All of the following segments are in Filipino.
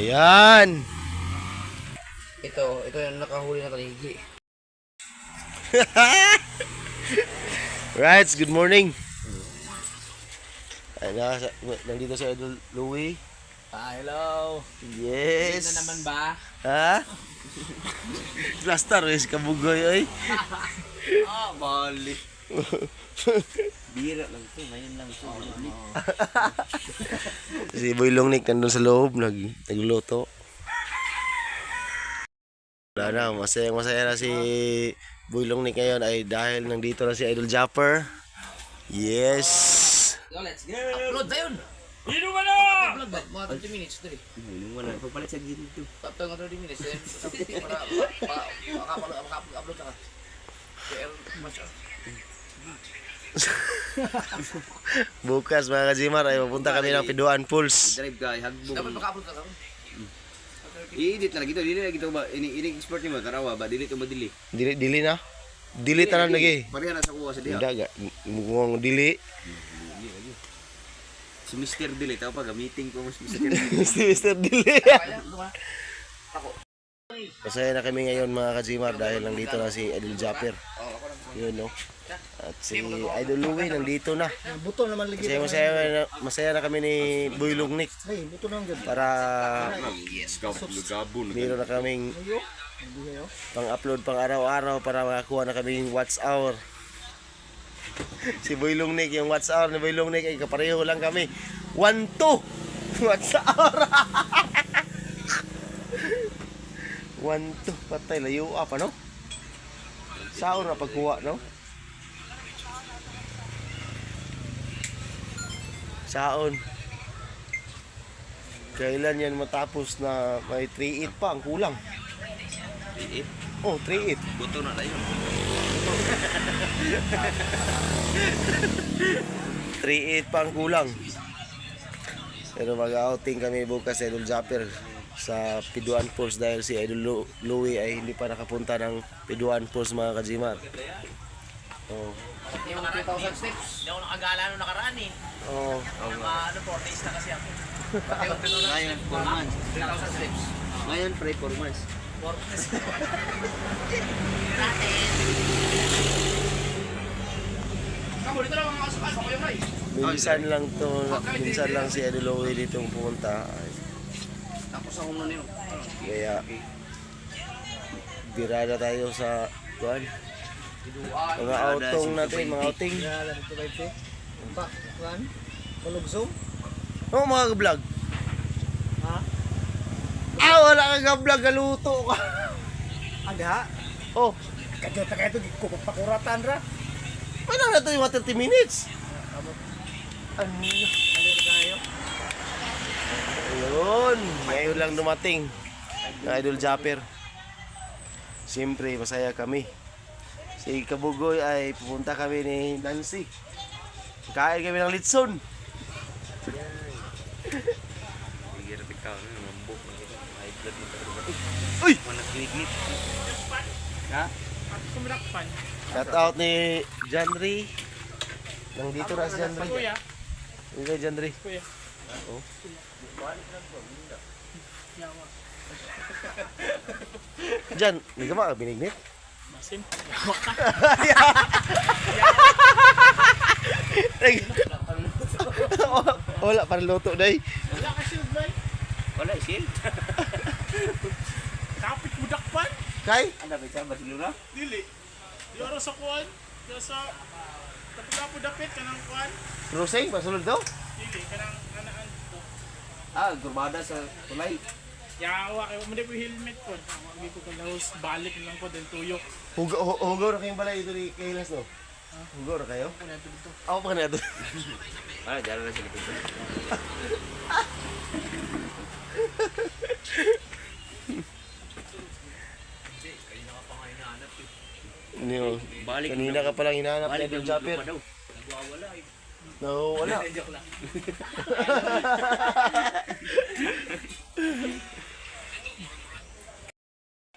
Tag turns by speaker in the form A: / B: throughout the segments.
A: Ayan.
B: Ito yung nakahuli na taligi.
A: Right, good morning. Nandito si Idol Louie.
B: Hello.
A: Yes.
B: Na naman ba?
A: Ha? Plaster, wes kabugoy oy.
B: Bali. Bira lang to, ngayon lang to.
A: Si Boy Longnick nandun sa loob, nagluto. Wala na, masaya na si Boy Longnick ngayon ay dahil nandito na si Idol Japper. Yes.
B: Let's go. Upload na yun.
C: Dino mo na!
B: Upload ba? Mga 30 minutes dali.
C: Yung wala, papalit sa dito.
B: Tapos mga 30 minutes. Para makapag-upload ka. Kaya masya.
A: Bukas mga kajimar ay pupunta kami ng Piduan Pools.
C: Drive ka, hagbog.
B: Dapat maka-upload ka.
C: I-edit na dito, dili na gito ba? Ini-export niyo ba? Tarawa ba? Dili ito madili.
A: Dili na. Dili tanan lagi.
C: Pareha na sa kuha sa diha.
A: Hindi mukhang dili.
C: Si Mr. Dili, tao pa, meeting ko mas Mr. Dili.
A: Si Mr. Dili. Masaya na kami ngayon mga kajimar dahil nandito na si Idol Japper. Yun no. At si Idol Louie nandito na.
D: Buto naman lagi.
A: Masaya na kami ni Boy Longnick
D: Hey, buto naman gud.
A: para
C: Gabon.
A: meron na kaming pang-upload pang araw-araw para makakuha na kaming watch hour. Si Boy Longnick, yung watch hour ni Boy Longnick ay kapareho lang kami. 1-2 watch hour. 1-2 patay layo apa no? Sao na pagkuha no? Saon. Kailan yan matapos na may 3-8 pa ang kulang?
C: 3-8?
A: Oh, 3-8.
C: Buto na na yun.
A: 3-8 pa ang kulang. Pero mag-outing kami bukas sa Idol Japper sa Piduan Pools dahil si Idol Louie ay hindi pa nakapunta ng Piduan Pools mga kajimar. Oh.
B: Yung 2,000 steps. Hindi ako nakagala nung nakaraan eh.
A: Oh.
B: Ano, 4 days na kasi ako.
C: Ngayon, 4 months.
B: 3,000 steps.
C: Ngayon, pre, 4 months.
B: 4 days. Kamu, dito lang mga kasukan. Ako yung
A: Minsan lang si Idol Louie dito pumunta.
B: Tapos ako muna yun.
A: Kaya birada tayo sa kuan. Mga outong natin, mga outing.
D: Wala dito kay te. Pa, kuan. Kalugsong.
A: Oh, mga vlog.
D: Ha?
A: Wala kang vlog, galuto ka.
D: Aga.
A: Oh,
D: Kadto ta kayo pakuratan ra.
A: ano na ito yung 30 minutes? Ano?
D: Dali tayo.
A: Ayun, ngayon lang dumating na Idol Japper. Siyempre, masaya kami. Si Kabugoy ay pupunta kami ni Nancy. Kain kami ng litson.
C: Higir ikaw, ngambok. High blood mo talaga.
A: Uy!
C: Mana kinignit. Ha?
A: Shout out ni Janry. Nandito na si Janry. Hindi kay Janry. Oh. Jan, hindi ka ba binignit?
D: Masin.
A: Wala, para luto dahi.
D: Wala ka shield bay.
C: Wala, shield.
D: Kapit budak pa.
A: Kay?
C: Ano ba siya? Barcelona?
D: Dili. Di ora sa kuan. Sa tapos dapit kanang kuan.
A: Crossing, pasulod daw?
D: Dili kanang anaan to.
C: Gurbada sa tulay.
D: Yawa kay mo ko helmet ko. Magi ko kalahos balik lang ko den tuyok.
A: Hugaw na kayong balay ito ni Kailas, no? Hugaw na kayo?
D: Kuno dito.
A: Ako pa na ito.
C: Dala na sila dito.
A: Kanina ka palang hinahanap ni Idol Japper.
C: Nagwawala eh.
A: No, wala.
C: Joke lang.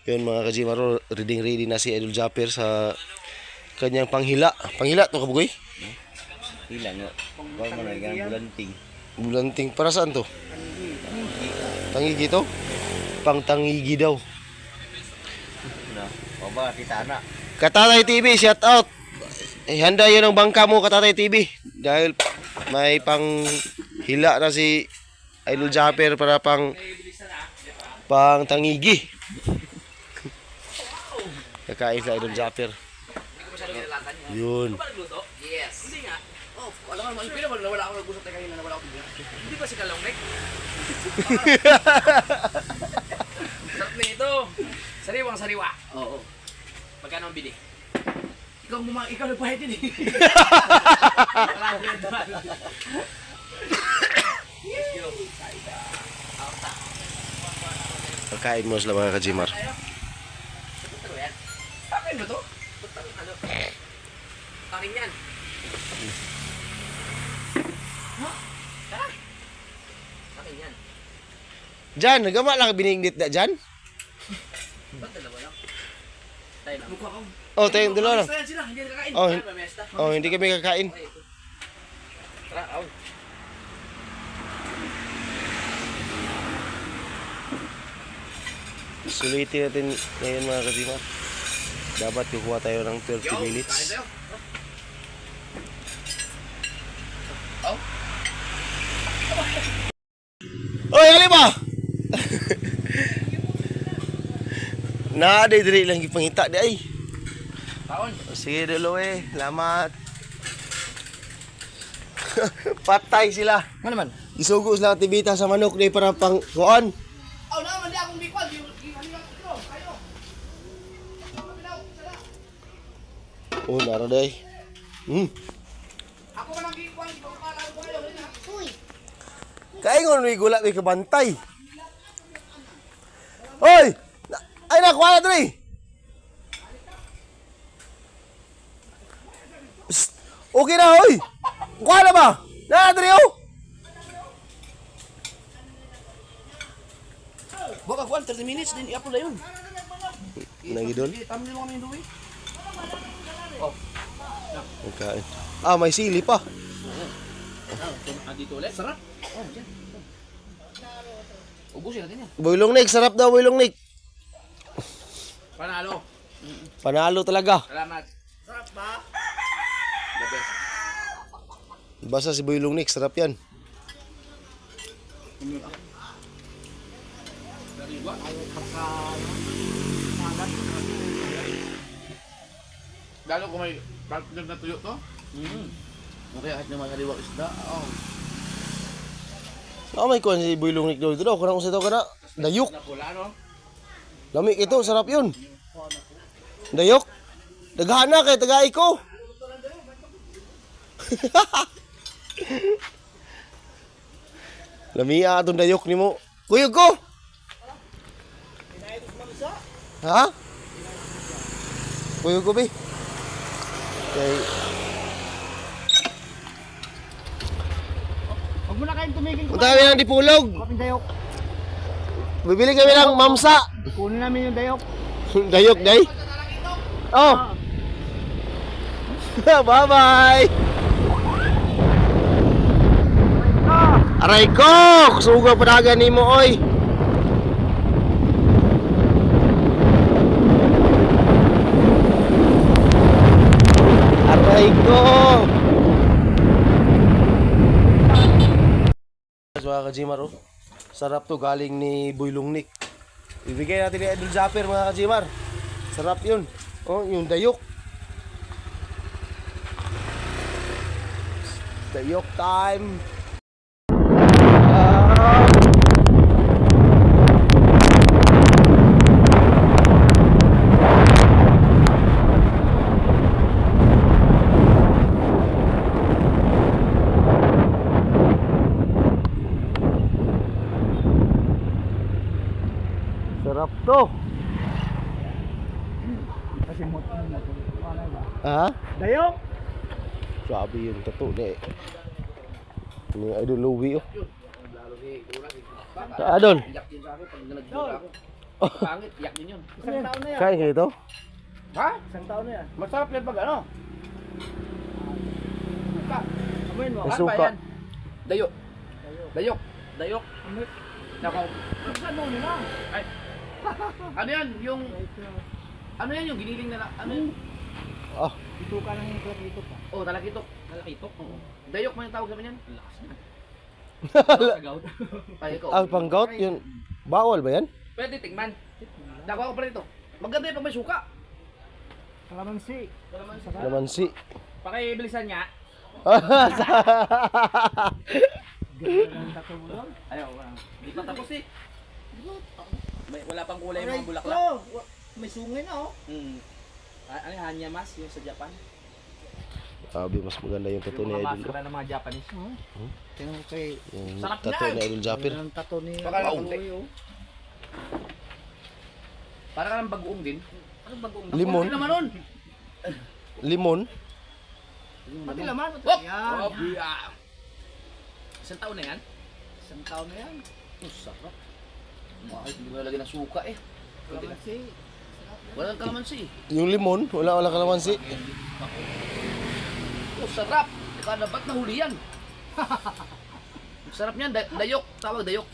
A: Yun mga kajimaro, ready na si Idol Japper sa kanyang panghila. Panghila to kabugoy?
C: Hila nga. Huwag mo na yan, bulanting.
A: Bulanting para saan to? Tangigi to? Pang tangigi daw.
C: O ba, tita na.
A: Katatay TV, shout out. Handa yun ang bangka mo, Katatay TV. Dahil may pang hila na si Idol Japper para pang tangigi. Kakain sa Idol Japper. Yun.
B: Yes. Hindi nga. Oh, alam mo, pero wala ako nag-usap tayo kanina, wala ako bigla. Hindi ba si Kalongnek? Sarap na ito. Sariwang sariwa. Oo. Magkano ang bili? Ikaw nagpahit din eh.
A: Kakain mo sila mga kajimar.
B: Akin ba to? Akin yan. Ha? Tara. Akin yan.
A: Jan, nagama lang biningdit na Jan?
B: Ba't dalawa lang? Tayo lang. Mukha kong.
A: Oh, tayong dalawa lang.
B: Sila, hindi nakakain.
A: Oh,
B: Mamesta.
A: hindi kami kakain.
B: Tara, aw.
A: Sulitin natin ngayon mga kajimar. Dapat kukuha tayo ng 30
B: Kain
A: minutes.
B: tayo. Aw.
A: Oy, ali ba? Na, diri lang gipangita di ay.
B: Taon.
A: Sige, Doloy. Salamat. Patay sila.
B: Ano naman?
A: Isugo sila tibita sa manok di para pang kuan.
B: Aw, naman di akong bikwal. Kayo.
A: Oh, naro day.
B: Ako man ang bikwal. Ikaw para ko kayo. Uy.
A: Kaingon may gula may kabantay. Hoy! Ay nakuha na dre. Okay na hoy. Kuha na ba? Na dre oh.
B: Baka kuan 30 minutes din i-upload na yun.
A: Nagidol.
B: Tama din mo kami duwi.
A: Magkain. Ah, may sili pa.
B: Dito ulit. Sarap. Oh, diyan. Ubusin natin yan.
A: Boylong Nick, sarap daw Boylong Nick.
B: Panalo.
A: Panalo talaga.
B: Salamat. Sarap ba? The best.
A: Basta si Boylong Nick, sarap yan.
B: Lalo kung may partner na tuyo to? Okay, kahit naman kaliwag isda. Oh.
A: Ah, may kuhan si Boylong Nick daw. Ito daw, kurang usito ka na. Dayok.
B: Na pula, no?
A: Lamig ito, sarap yun. Dayok. Daghana kay tagay ko. Lamia atong dayok nimo. Kuyog ko. Ha? Kuyog ko bi. Okay.
B: Huwag mo na kayong tumigil
A: Punta kami ng Dipulog.
B: Kapin dayok.
A: Bibili kami ng mamsa.
B: Kunin namin yung dayok.
A: Dayok, day. Oh. Bye-bye. Aray ko, suga padagan nimo oy. Aray ko. Mga kajimar oh. Sarap to galing ni Boylong Nick. Ibigay natin ni Idol Japper mga kajimar. Sarap yun. Oh, yung dayok. Dayok time. Sarap to. Ha?
B: Dayok!
A: Sabi yung tato na eh. Ni Idol Louie oh. Idol.
B: Iyak din sa akin pag nagdura ako. Pangit, iyak din yun. Isang taon na yan.
A: Kain kayo to?
B: Ha? Isang taon na yan. Masarap yan pag ano? Amoyin mo.
A: May
B: Ano ba
A: suka.
B: yan? Dayok. Dayok. Dayok. Nako. Saan mo nila? Ay. Ano yan? Yung... Ano yan yung giniling na... Ano yun?
A: Ah,
D: Ito ka lang yung dito pa.
B: Oh, talakitok. Talakitok? Oo. Dayok man yung tawag sa yan? Lakas na. Ay, ikaw.
A: pang-gout yun. Bawal ba yan?
B: Pwede tingman. Nakuha ko pa rito. Maganda yung pag may suka.
D: Kalamansi.
A: Lamansi.
B: Pakibilisan nga. Ayaw, hindi pa tapos eh. Wala pang kulay yung mga bulaklak.
D: May sungay na oh.
B: Ano yung hanyamas yung sa Japan?
A: Sabi, mas maganda yung tattoo ni
B: Yung mga
A: Idol.
B: maskara ng mga Japanese.
D: Tingnan ko kay
A: Yung
B: Sarap
A: tattoo
B: yan.
A: ni Idol Japper.
D: ang tato ni
B: Baka lang
D: Wow.
B: konti. Para ka ng bagoong din. Ano bagoong?
A: Limon.
B: Pati naman nun.
A: Limon.
B: Pati naman.
D: Yan.
B: Yeah. Isang taon na yan?
D: Isang taon na yan.
B: Oh, sarap. Bakit hindi mo nalagyan ng suka eh?
D: Kalamansi.
B: Walang kalamansi.
A: Yung limon, wala kalamansi.
B: Oh, sarap. Kada ba't nahuli yan? Sarap niyan. Dayok. Tawag dayok.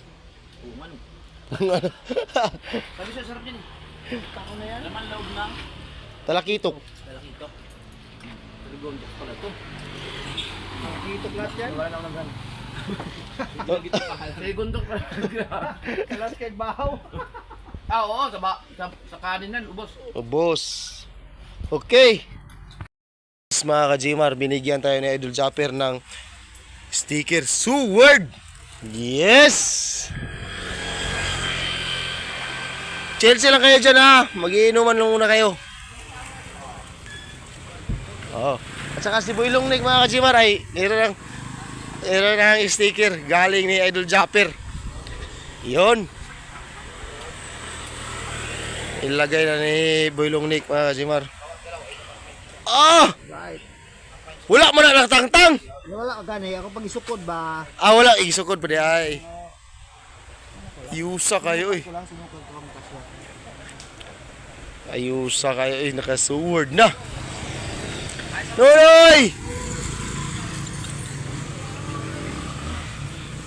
B: Oh, man. Sabi siya, sarap yan eh.
D: Tako na yan.
B: Laman loob ng
A: Talakitok.
B: talakitok. Trigonjak pala to.
D: Dito lahat yan.
B: Wala na ako ng gana. Trigondok pala.
D: Kalas kay bahaw.
B: Ah, oo. Sa kanin yan. Ubos.
A: O boss. Okay. Mga ka-Gmar, binigyan tayo ni Idol Japper ng sticker Sword. Yes! Chelsea lang kayo dyan ha. Magiinuman lang muna kayo. Oo. At saka si Boy Longnick mga ka-Gmar ay meron ng sticker galing ni Idol Japper. Yun. Ilagay na ni Boy Longnick mga ka-Gmar. Ah!
D: Right.
A: Wala mo na nagtangtang!
D: Wala ka gani. Ako pag isukod ba?
A: Ah, wala. Igisukod pa di ay. Yusa kayo eh.
D: Kulang sinukod ko ang kaswa.
A: Ayusa kayo eh. Nakasuword na. Noy!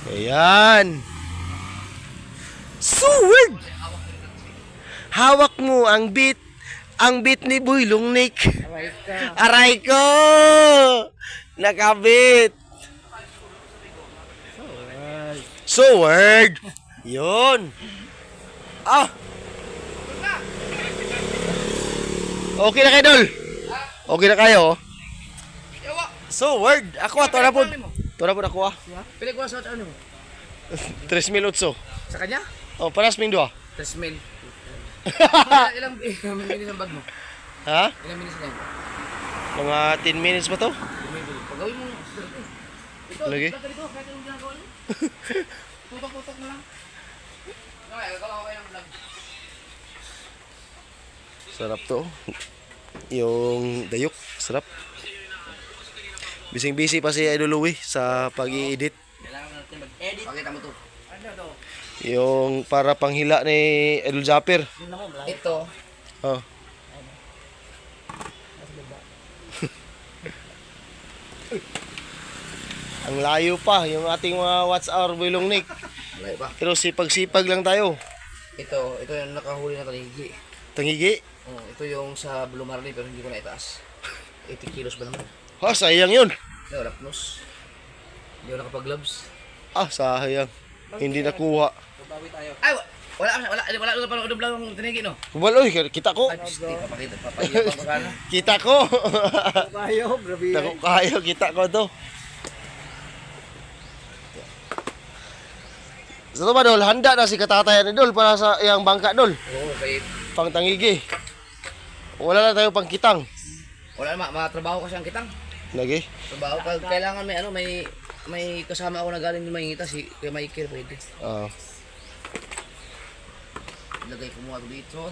A: Ayan. Sword! Hawak mo ang beat. Ang beat ni Boy Longnick.
D: Right ka.
A: Aray ko! Nakabit! Sword! Yun! Ah! Okay na kayo, Dol? Okay na kayo?
B: Yawa.
A: Sword! Ako, tora po. Tora po ako ah.
B: Pili ko sa ano mo?
A: 3,800.
B: Sa kanya?
A: Oh, paras ming dua.
B: 3 mil. Ilang minutes ang bag mo?
A: Ha?
B: Ilang minutes na yun?
A: Mga 10 minutes ba to?
B: Pagawin mo. Ito,
A: Lagi?
B: ito, kahit anong ginagawa niyo. Tutok-tutok na lang. Okay, gagawa ko kayo ng vlog.
A: Sarap to. Yung dayok, sarap. Bising-busy pa si Idol Louie sa pag-i-edit.
B: Kailangan natin mag-edit. Pakita mo to.
A: Yung para panghila ni Idol Japper.
B: Ito.
A: Oh. Ang layo pa yung ating mga watch hour Boy Longnick.
B: Malay pa.
A: Pero sipag-sipag lang tayo.
B: Ito yung nakahuli na taligi.
A: Tangigi.
B: Oh, ito yung sa Blue Marley pero hindi ko na itaas. 80 kilos ba naman?
A: Ha, sayang yun.
B: Hindi, wala plus. Hindi ko nakapag-gloves.
A: Ah, sayang. Hindi nakuha.
B: Ay, wala pa ng lang ng tinigi, no?
A: Waloy, kita ko.
B: Ay, hindi, papakita pa magkano.
A: Kita ko.
D: Kayo, grabe.
A: Kita ko kayo, kita ko to. Sa ba, Dol? Handa na si katatayan ni Dol para sa iyang bangka, Dol.
B: Oo, kay
A: Pang tangigi. Wala na tayo pang kitang.
B: wala naman, matrabaho kasi ang kitang.
A: Lagi.
B: Trabaho, kailangan may kasama ako na galing yung mahingita si kay Michael pwede.
A: Ah.
B: Ilagay ko muna ito dito.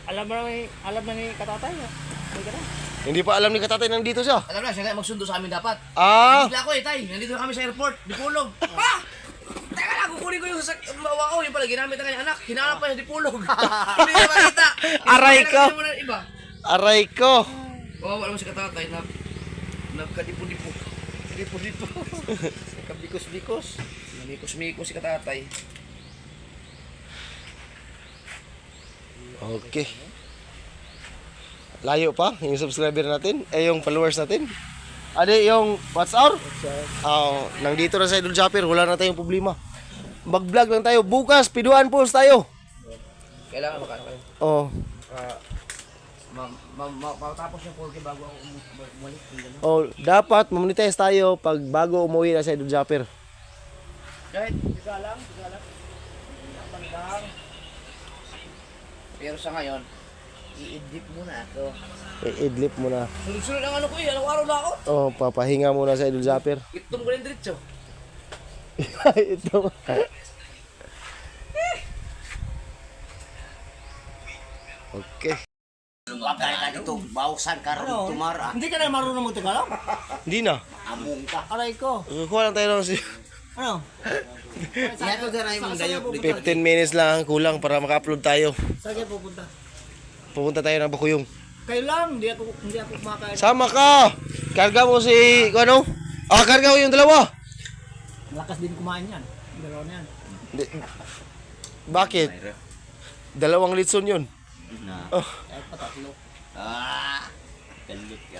D: Alam na ni katatay. May ganun.
A: Hindi pa alam ni katatay nandito siya.
B: Alam na, siya nga magsundo sa amin dapat.
A: Ah.
B: Bigla ako tay, nandito na kami sa airport, Dipulog. Ha? Teka lang, kukunin ko yung wow, yung pala ginamit ng kanyang anak. Hinanap pa yung Dipulog. Hindi na makita.
A: Aray ko.
B: Mo na iba.
A: Aray ko.
B: Wala mo si katatay na nagkadipo-dipo.
D: Dipo-dipo. Kabikos-bikos.
B: Namikos-mikos si katatay.
A: Okay. Layo pa yung subscriber natin, yung followers natin. Ade, yung what's our? Nandito na sa Idol Japper, wala na tayong problema. Mag-vlog lang tayo. Bukas, Piduan Pulse tayo.
B: Kailangan makano kayo.
A: Oh.
B: Matapos yung 4K bago ako umalis.
A: Oh, dapat monetize tayo pag bago umuwi na sa Idol Japper.
B: Kahit isa lang. Pero sa ngayon, i-edit muna ako.
A: I-idlip mo na.
B: Sunod-sunod ang ano ko araw-araw na ako.
A: Oh, papahinga muna sa Idol Japper.
B: Itom ko rin diretso.
A: Ito. Okay.
C: Bagay ka dito, bawsan ka ron tumara.
B: Hindi ka na marunong mag-Tagalog?
A: Hindi na.
C: Among ka.
B: Aray ko.
A: Kuha lang tayo ng
B: Ano?
C: Iya to dira imong dayok dito.
A: 15 minutes lang ang kulang para maka-upload tayo.
B: Saan kayo pupunta?
A: Pupunta tayo ng Bakuyong.
B: Kayo lang, hindi ako kumakain.
A: Sama ka! Karga mo si... Ano? Karga mo yung dalawa!
B: Lakas din kumain yan. Dalawa na yan.
A: Bakit? Dalawang litson yun.
C: Na.
B: Kahit patatlo.
C: Ah. Kalit ka.